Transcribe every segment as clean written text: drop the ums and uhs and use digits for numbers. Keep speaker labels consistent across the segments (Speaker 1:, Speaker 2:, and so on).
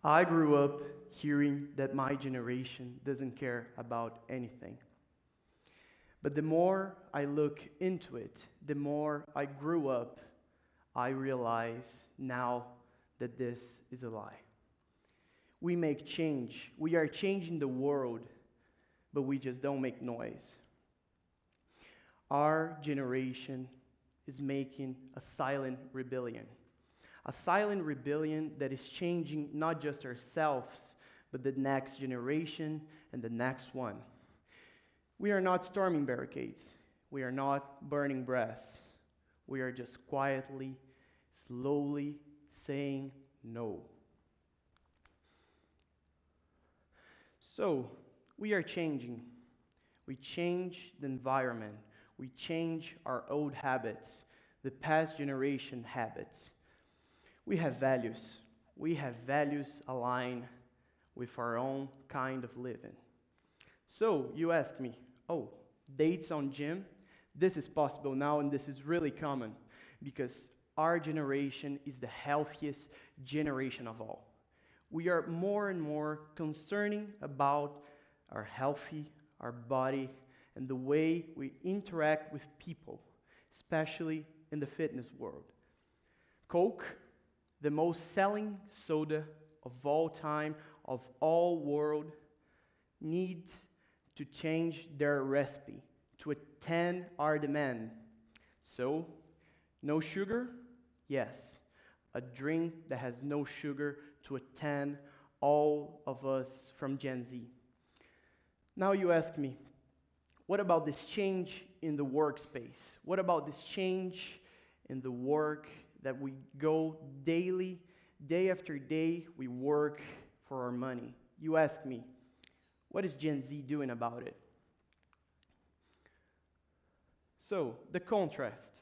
Speaker 1: I grew up hearing that my generation doesn't care about anything. But the more I look into it, the more I grew up, I realize now that this is a lie. We make change. We are changing the world, but we just don't make noise. Our generation is making a silent rebellion. A silent rebellion that is changing not just ourselves, but the next generation and the next one. We are not storming barricades. We are not burning breaths. We are just quietly, slowly saying no. So, we are changing. We change the environment. We change our old habits, the past generation habits. We have values. We have values aligned with our own kind of living. So, you ask me, oh, dates on gym? This is possible now, and this is really common because our generation is the healthiest generation of all. We are more and more concerning about our healthy, our body, and the way we interact with people, especially in the fitness world. Coke, the most selling soda of all time, of all world, needs to change their recipe to attend our demand. So, no sugar? Yes. A drink that has no sugar to attend all of us from Gen Z. Now you ask me, what about this change in the workspace? What about this change in the work that we go daily, day after day, we work for our money? You ask me, what is Gen Z doing about it? So, the contrast.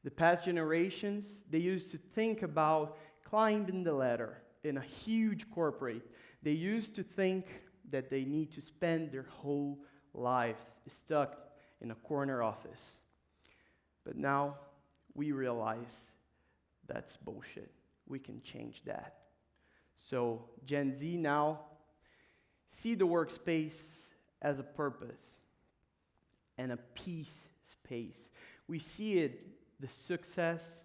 Speaker 1: The past generations, they used to think about climbing the ladder in a huge corporate. They used to think that they need to spend their whole lives stuck in a corner office. But now we realize that's bullshit. We can change that. So Gen Z now see the workspace as a purpose and a peace space. We see it, the success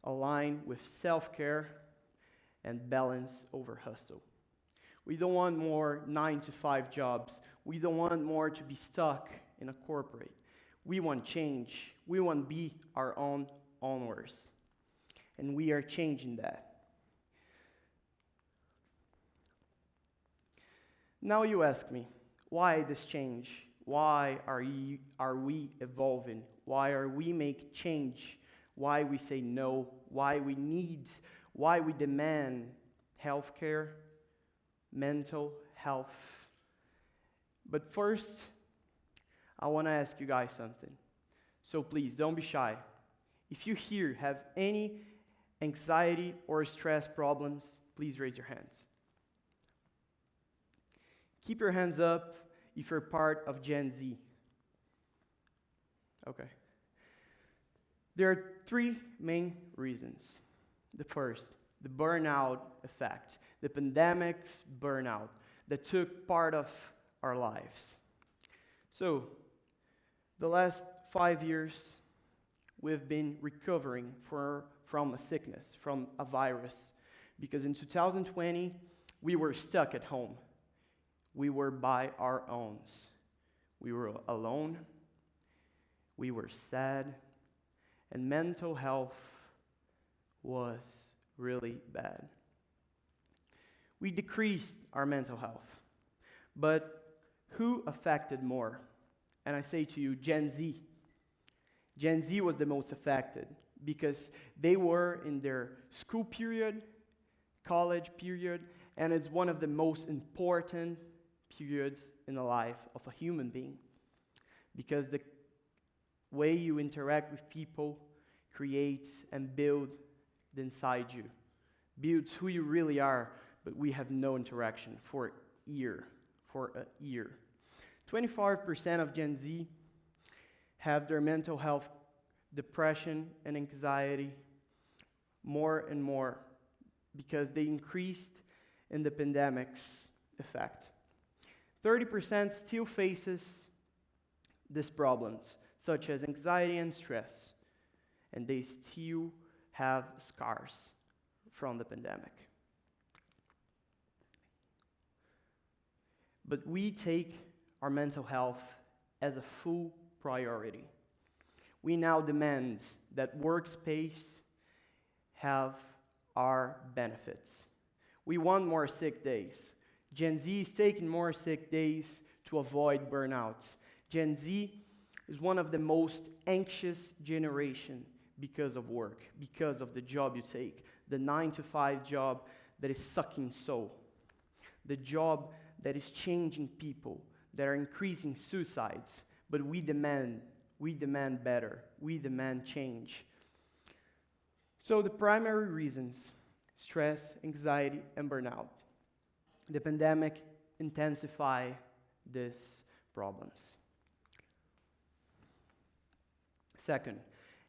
Speaker 1: aligned with self-care and balance over hustle. We don't want more 9-to-5 jobs. We don't want more to be stuck in a corporate. We want change. We want to be our own owners. And we are changing that. Now you ask me, why this change? Why are we evolving? Why are we make change? Why we say no? Why we demand healthcare, mental health? But first, I want to ask you guys something. So please, don't be shy. If you here have any anxiety or stress problems, please raise your hands. Keep your hands up if you're part of Gen Z. Okay. There are three main reasons. The first, the burnout effect, the pandemic's burnout that took part of our lives. So, the last 5 years, we've been recovering from a sickness, from a virus, because in 2020, we were stuck at home. We were by our own. We were alone. We were sad. And mental health was really bad. We decreased our mental health. But who affected more? And I say to you, Gen Z. Gen Z was the most affected because they were in their school period, college period, and it's one of the most important periods in the life of a human being. Because the way you interact with people creates and builds inside you, builds who you really are, but we have no interaction for a year. 25% of Gen Z have their mental health, depression, and anxiety more and more because they increased in the pandemic's effect. 30% still faces these problems, such as anxiety and stress, and they still have scars from the pandemic. But we take our mental health as a full priority. We now demand that workspace have our benefits. We want more sick days. Gen Z is taking more sick days to avoid burnouts. Gen Z is one of the most anxious generation because of work, because of the job you take, the 9-to-5 job that is sucking soul, the job that is changing people, that are increasing suicides. But we demand better, we demand change. So the primary reasons: stress, anxiety, and burnout. The pandemic intensified these problems. Second,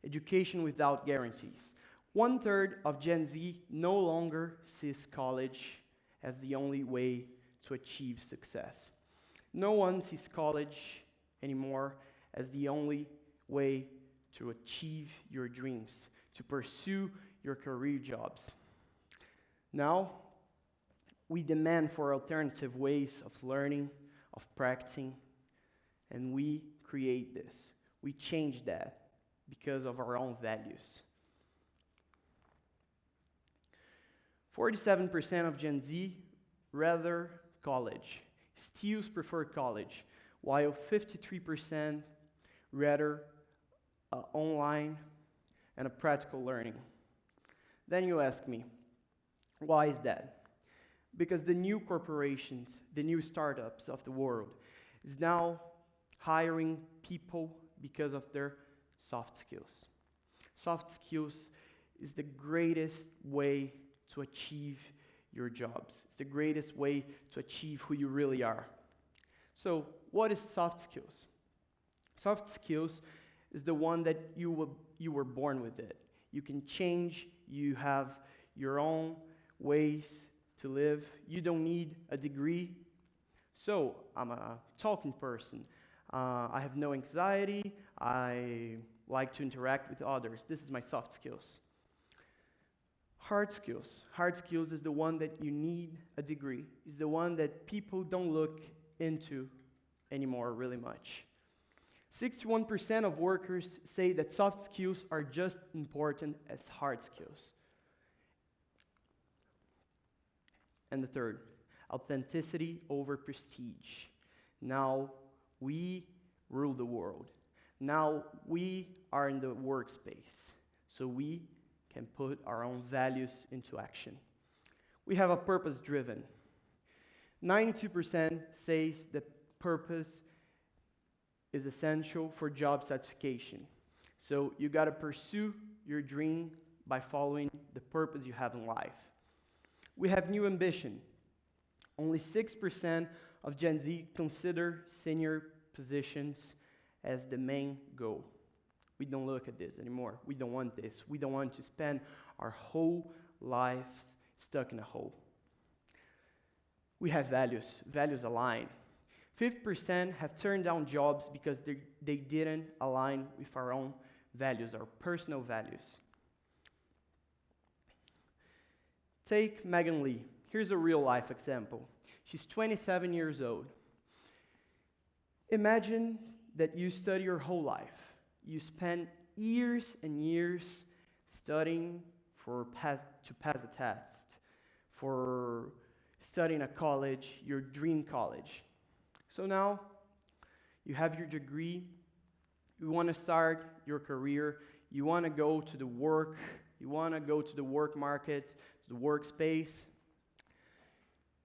Speaker 1: education without guarantees. 1/3 of Gen Z no longer sees college as the only way to achieve success. No one sees college anymore as the only way to achieve your dreams, to pursue your career jobs. Now, we demand for alternative ways of learning, of practicing, and we create this. We change that because of our own values. 47% of Gen Z rather college, still prefer college, while 53% rather online and a practical learning. Then you ask me, why is that? Because the new corporations, the new startups of the world, is now hiring people because of their soft skills. Soft skills is the greatest way to achieve your jobs. It's the greatest way to achieve who you really are. So, what is soft skills? Soft skills is the one that you were born with it. You can change, you have your own ways to live. You don't need a degree. So, I'm a talking person. I have no anxiety. I like to interact with others. This is my soft skills. Hard skills. Hard skills is the one that you need a degree. It's the one that people don't look into anymore really much. 61% of workers say that soft skills are just important as hard skills. And the third, authenticity over prestige. Now we rule the world. Now we are in the workspace, so we can put our own values into action. We have a purpose-driven. 92% says that purpose is essential for job satisfaction. So you gotta pursue your dream by following the purpose you have in life. We have new ambition. Only 6% of Gen Z consider senior positions as the main goal. We don't look at this anymore. We don't want this. We don't want to spend our whole lives stuck in a hole. We have values align. 50% have turned down jobs because they didn't align with our own values, our personal values. Take Megan Lee. Here's a real life example. She's 27 years old. Imagine that you study your whole life. You spend years and years studying to pass a test, for studying a college, your dream college. So now you have your degree, you want to start your career, you want to go to the work, you want to go to the work market, to the workspace.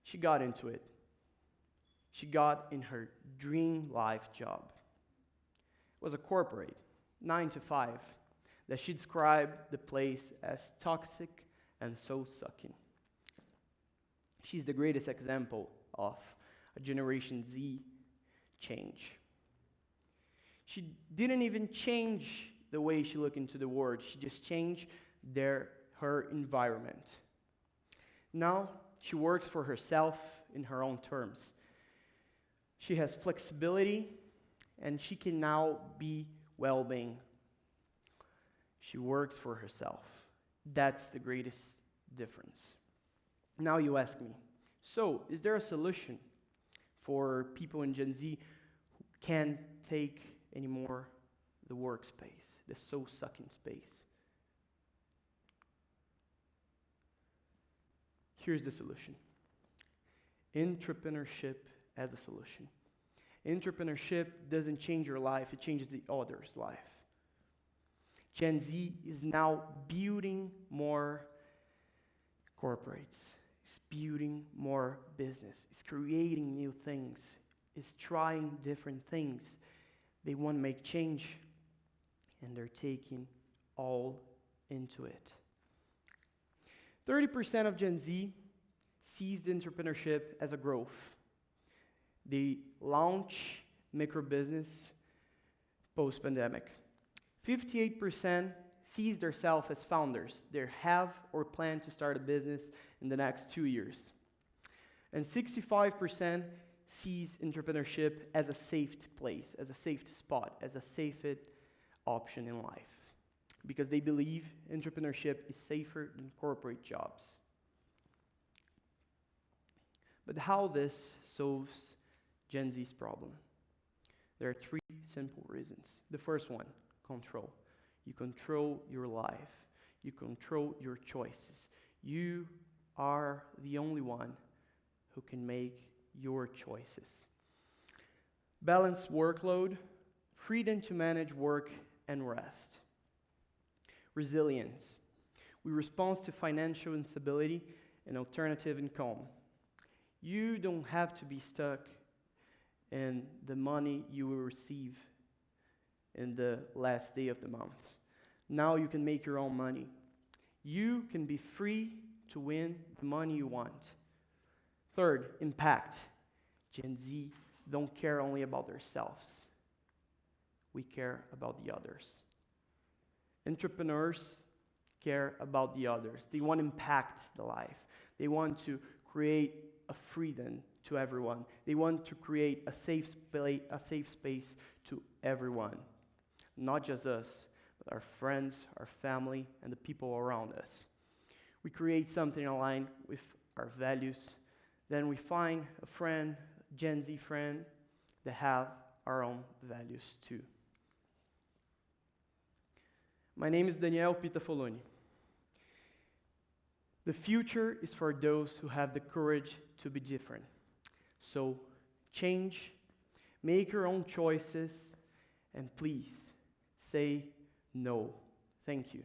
Speaker 1: She got into it. She got in her dream life job. It was a corporate, 9-to-5, that she described the place as toxic and soul-sucking. She's the greatest example of a Generation Z change. She didn't even change the way she looked into the world. She just changed her environment. Now, She works for herself in her own terms. She has flexibility, and she can now be well-being. She works for herself. That's the greatest difference. Now you ask me, so is there a solution for people in Gen Z who can't take anymore the workspace, the soul-sucking space? Here's the solution. Entrepreneurship as a solution. Entrepreneurship doesn't change your life, it changes the other's life. Gen Z is now building more corporates, it's building more business, it's creating new things, it's trying different things. They want to make change, and they're taking all into it. 30% of Gen Z sees entrepreneurship as a growth. They launch micro-business post-pandemic. 58% sees themselves as founders. They have or plan to start a business in the next 2 years. And 65% sees entrepreneurship as a safe place, as a safe spot, as a safe option in life, because they believe entrepreneurship is safer than corporate jobs. But how this solves Gen Z's problem? There are 3 simple reasons. The first one, control. You control your life. You control your choices. You are the only one who can make your choices. Balanced workload, freedom to manage work and rest. Resilience. We respond to financial instability and alternative income. You don't have to be stuck in the money you will receive in the last day of the month. Now you can make your own money. You can be free to win the money you want. Third, impact. Gen Z don't care only about themselves. We care about the others. Entrepreneurs care about the others. They want to impact the life. They want to create a freedom to everyone. They want to create a safe space to everyone. Not just us, but our friends, our family, and the people around us. We create something aligned with our values. Then we find a friend, Gen Z friend, that have our own values too. My name is Daniel Pita Foloni. The future is for those who have the courage to be different. So change, make your own choices, and please say no. Thank you.